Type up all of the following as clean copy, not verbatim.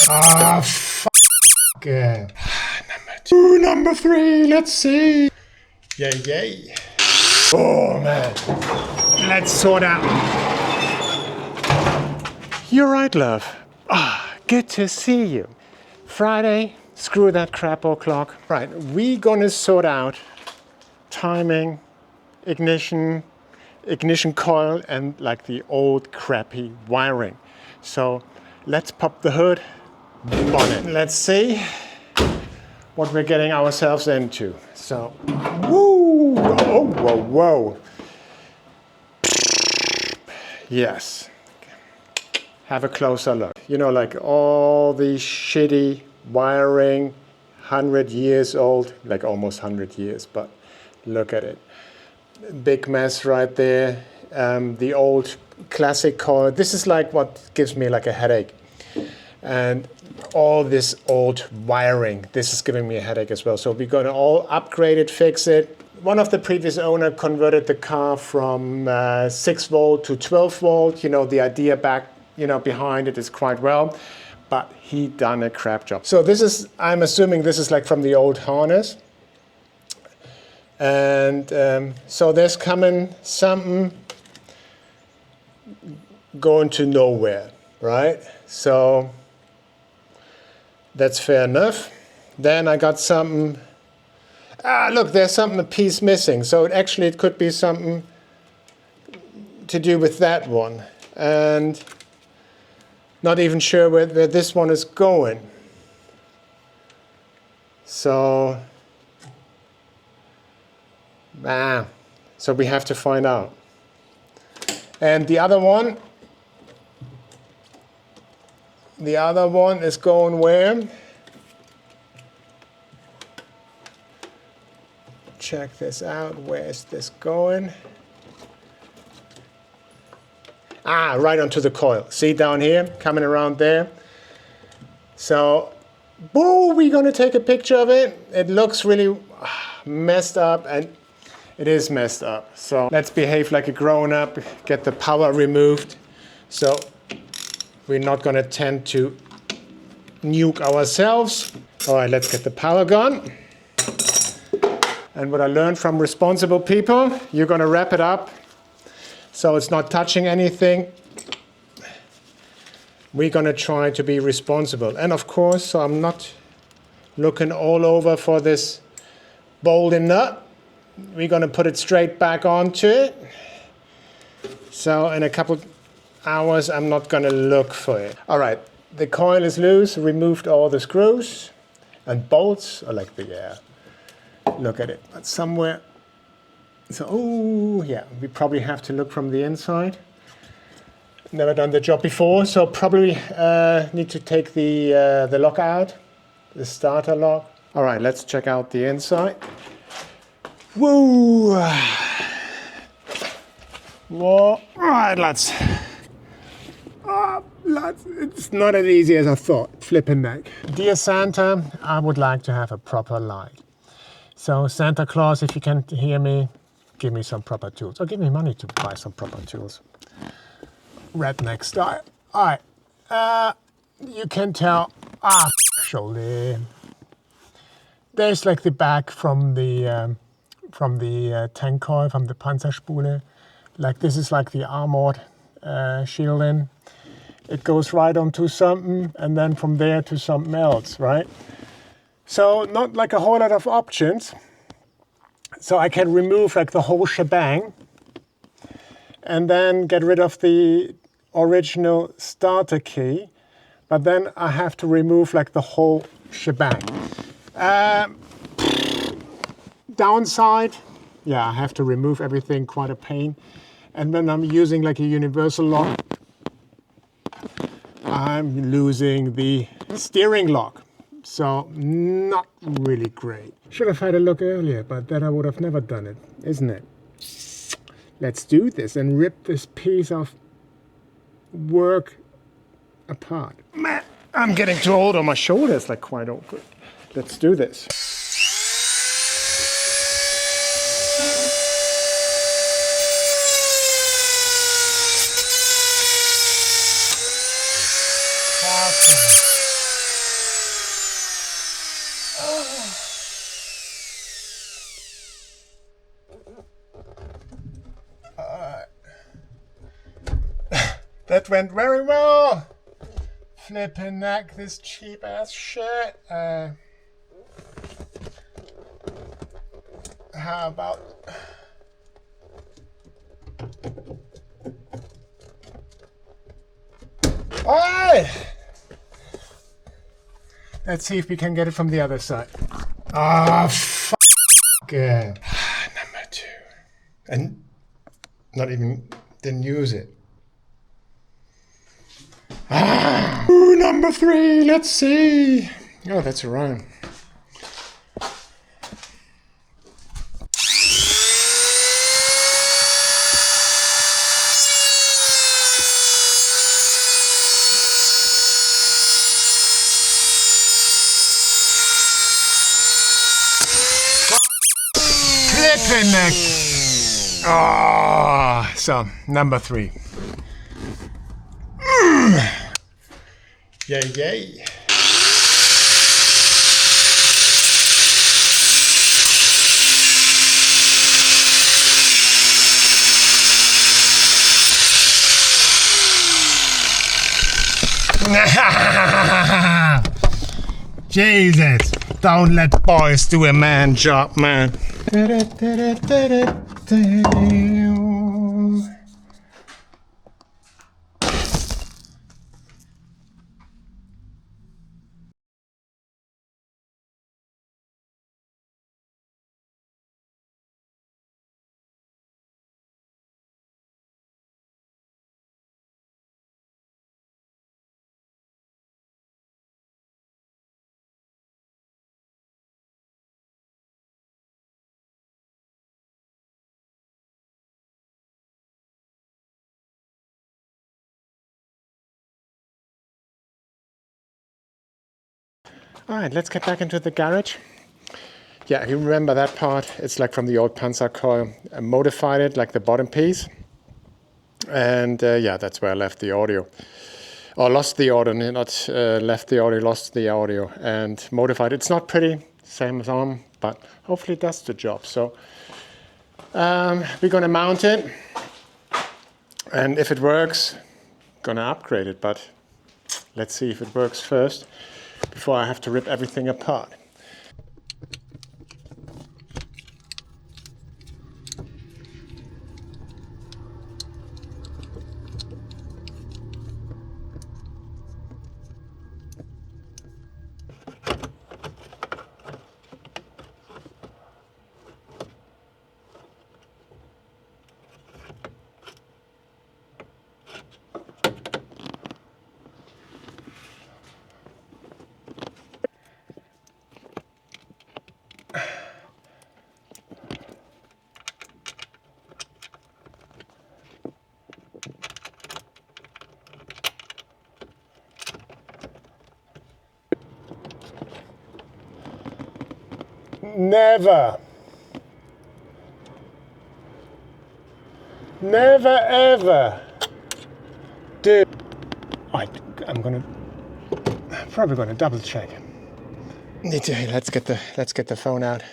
Ah, fuck. Number 2, number 3, let's see. Yay. Oh, man. Let's sort out. You're right, love. Good to see you. Friday, screw that crap o'clock. Right, we're gonna sort out timing, ignition coil, and like the old crappy wiring. So let's pop the hood, bonnet. Let's see what we're getting ourselves into. So, woo! Oh, whoa. Yes. Have a closer look. You know, like all the shitty wiring, 100 years old, like almost 100 years, but look at it. Big mess right there. The old classic coil. This is like what gives me like a headache. And all this old wiring, this is giving me a headache as well. So we're gonna all upgrade it, fix it. One of the previous owner converted the car from 6 volt to 12 volt. You know, the idea back, behind it is quite well, but he done a crap job. So this is, I'm assuming this is like from the old harness. And so there's coming something going to nowhere, right? So that's fair enough. Then I got something, look, there's something, a piece missing. So it could be something to do with that one. And not even sure where this one is going. So, so we have to find out. And the other one is going where? Check this out. Where is this going? Right onto the coil. See down here, coming around there. So, we're gonna take a picture of it. It looks really messed up, and it is messed up. So let's behave like a grown-up, get the power removed. So we're not gonna tend to nuke ourselves. All right, let's get the power gun. And what I learned from responsible people, you're gonna wrap it up so it's not touching anything. We're gonna try to be responsible. And of course, so I'm not looking all over for this bolt and nut. We're gonna put it straight back onto it. So in a couple hours, I'm not gonna look for it. All right, the coil is loose, removed all the screws and bolts, or like look at it, but somewhere. So, yeah, we probably have to look from the inside. Never done the job before, so probably need to take the lock out, the starter lock. All right, let's check out the inside. Woo! Whoa! All right, lads. It's not as easy as I thought. Flipping neck. Dear Santa, I would like to have a proper light. So Santa Claus, if you can hear me, give me some proper tools, or give me money to buy some proper tools. Redneck style. All right, you can tell. Shoulder. There's like the back from the tank coil, from the Panzerspule. Like this is like the armored shielding. It goes right onto something, and then from there to something else, right? So not like a whole lot of options. So I can remove like the whole shebang and then get rid of the original starter key. But then I have to remove like the whole shebang. Downside, I have to remove everything, quite a pain. And when I'm using like a universal lock, I'm losing the steering lock. So not really great. Should have had a look earlier, but then I would have never done it, isn't it? Let's do this and rip this piece of work apart. Man, I'm getting too old on my shoulders, like quite awkward. Let's do this. Awesome. that went very well. Flipping neck, this cheap ass shit. How about... Alright! Let's see if we can get it from the other side. Ah, fuck. Number 2. And not even, didn't use it. Ooh, number 3, let's see. Oh, that's a rhyme. Flipping neck. Oh, so number 3. Yay, yay. Jesus, don't let boys do a man job, man. Alright, let's get back into the garage. Yeah, you remember that part? It's like from the old Panzer Coil. I modified it, like the bottom piece. And yeah, that's where I left the audio. Or lost the audio, not left the audio, lost the audio. And modified it. It's not pretty, same as on, but hopefully it does the job. So we're going to mount it. And if it works, going to upgrade it. But let's see if it works first, before I have to rip everything apart. Never ever do. I'm probably gonna double check. Let's get the phone out.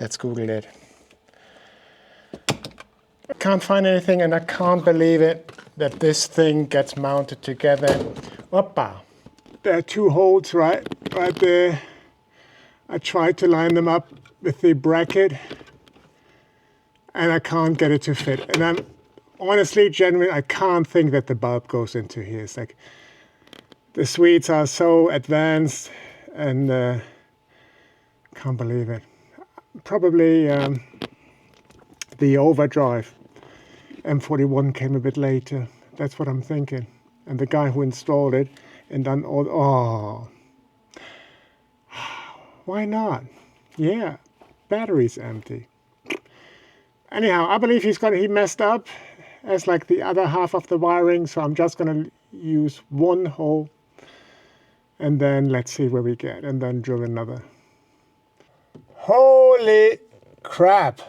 Let's Google it. Can't find anything, and I can't believe it that this thing gets mounted together. Oppa. There are 2 holes right there. I tried to line them up with the bracket, and I can't get it to fit. And I'm honestly, genuinely, I can't think that the bulb goes into here. It's like the Swedes are so advanced, and can't believe it. Probably the overdrive M41 came a bit later. That's what I'm thinking. And the guy who installed it and done all, oh, why not? Yeah, battery's empty. Anyhow, I believe he messed up as like the other half of the wiring, so I'm just gonna use 1 hole, and then let's see where we get, and then drill another. Holy crap.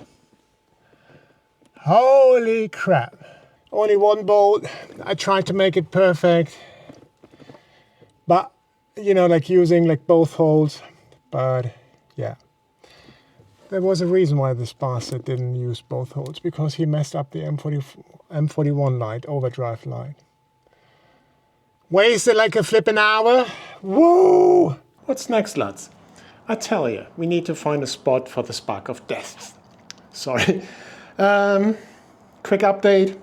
Holy crap. Only 1 bolt. I tried to make it perfect, but you know, like using like both holes, but yeah. There was a reason why this bastard didn't use both holes, because he messed up the M41 light, overdrive light. Wasted like a flippin' hour. Woo! What's next, lads? I tell you, we need to find a spot for the spark of death. Sorry. Quick update.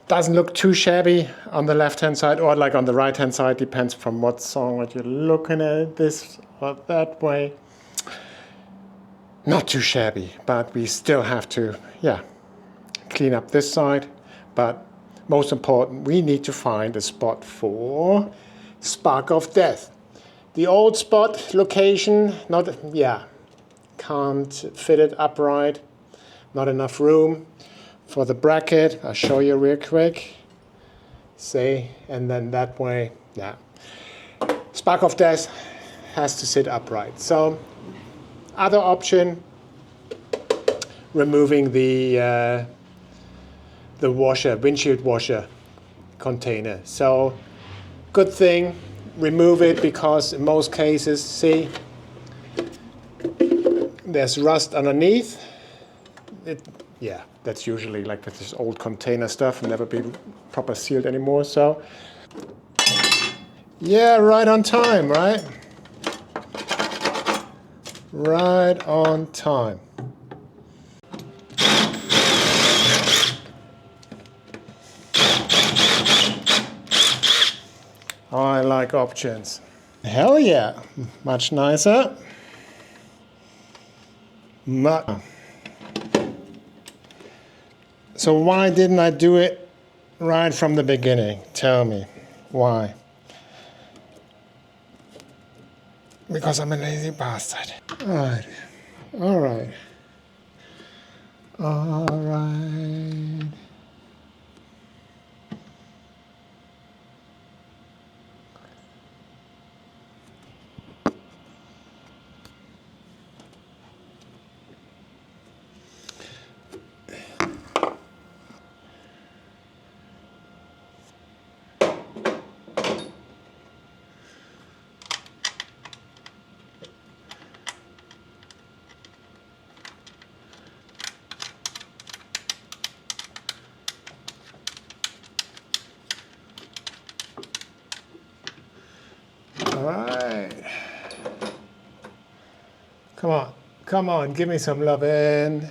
Doesn't look too shabby on the left-hand side or like on the right-hand side. Depends from what song that you're looking at, this or that way. Not too shabby, but we still have to, clean up this side. But most important, we need to find a spot for spark of death. The old spot location, can't fit it upright. Not enough room for the bracket. I'll show you real quick. See, and then that way, spark of death has to sit upright. So, other option, removing the washer, windshield washer container. So, good thing, remove it, because in most cases, see, there's rust underneath. That's usually like with this old container stuff, never been proper sealed anymore. So, right on time, right? Right on time. I like options. Hell yeah, much nicer. So why didn't I do it right from the beginning? Tell me, why? Because I'm a lazy bastard. Alright. Alright. Alright. Alright. Come on, give me some lovin'.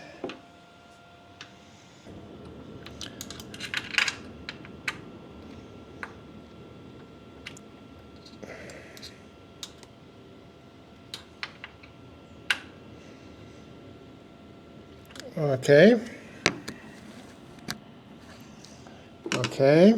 Okay. Okay.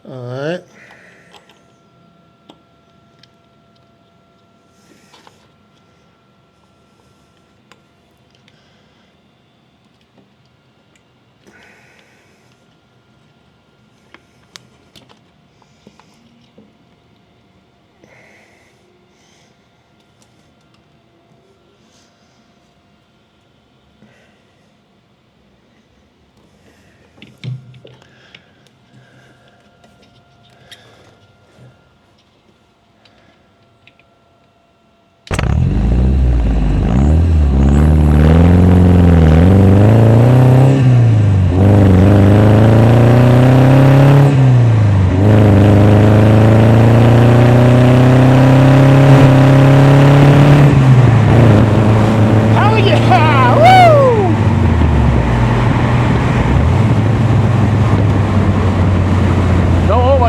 All right.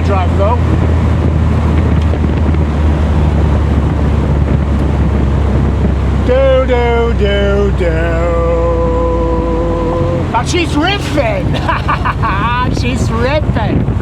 Drive though. Do. But she's ripping. She's ripping.